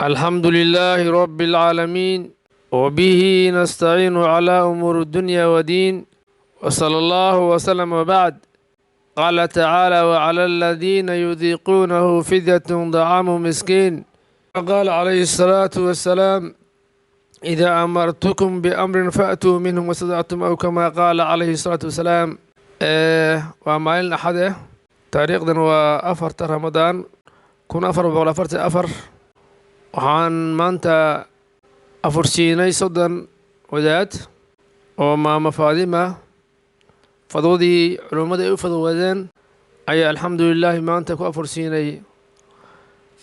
الحمد لله رب العالمين، وبه نستعين على أمور الدنيا والدين، وصلى الله وسلم. وبعد، قال تعالى: وعلى الذين يذيقونه فدية طعام مسكين. قال عليه الصلاة والسلام: إذا أمرتكم بأمر فأتوا منه ما استطعتم، أو كما قال عليه الصلاة والسلام. ومالين أحد تاريخنا وأفرت رمضان كن أفر ولا أفرت أفر. waxaan maanta afursiinay 30 wadaad oo maama Faadima fadwadii culimada ay u fadwadeen ayaa alxamdulilaahi maanta ku afursiinay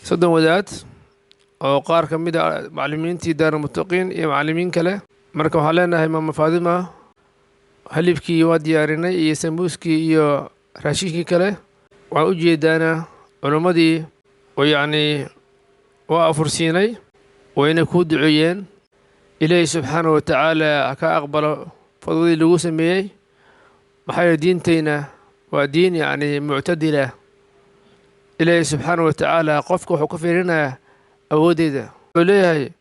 30 wadaad oo qaar ka mid ah macallimiintii Daarul Muttaqiin iyo macallimiin kale. marka waxaan leenahay maama Faadima, halibkii waa diyaarinay iyo sambuuskii iyo raashinkii kale. waxaan u jeedaana culimadii oo waa afursiinay wayna ku duceeyeen. ilaahay subxaanahu wa tacaala ka aqbalo fadwadii lagu sameeyey. maxay diintayna waa diin muctadila. ilaahay subxaanahu wa tacaala qofka wuxuu ka fiirinayaa awoodeeda. wuxuu leeyahay: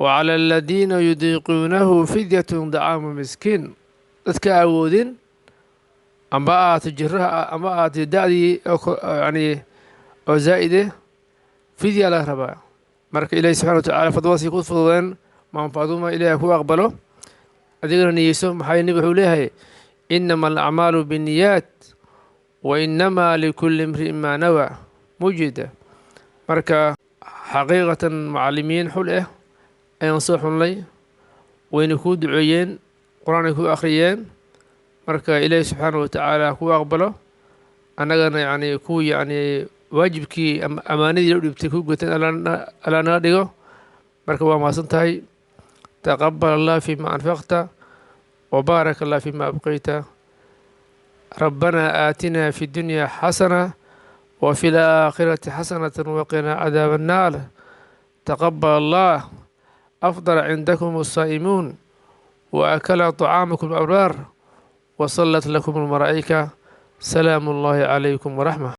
wacala aladiina yudiiquunahu fidyatun dacaamu miskiin. dadka awoodin amba aad jiraha amba aad da'dii oo zaa'ide fidya la rabaa. marka ilaahay subxaanahu wa tacaala fadwadaasi ku fududeen maama Faaduma, ilaahay ku aqbalo adigana niyeyso. maxay nabi wuxuu leeyahay: inama alacmaalu binniyaat wa inama likulli imri'in maa nawaa. mujida marka xaqiiqatan macallimiin xul ayaan soo xulnay, wayna ku duceeyeen, qur-aanay ku akhriyeen. marka ilaahay subxaanahu wa tacaala ku aqbalo annagana kuwii waajibkii amaanadii loo dhibtay ku guteen alla naga dhigo. marka waa mahadsan tahay. taqabbal allah fima anfaqta wa baarak allah fima abqayta. rabbana aatina fi dunya xasana wa fi laakhirati xasanatan wa qina cadaaba annaar. taqabbal allah afdala cindakum asaa'imuun wa akala طacaamakum abraar wa sallat lakum almalaa'ika. salaamu allahi calaykum waraxma.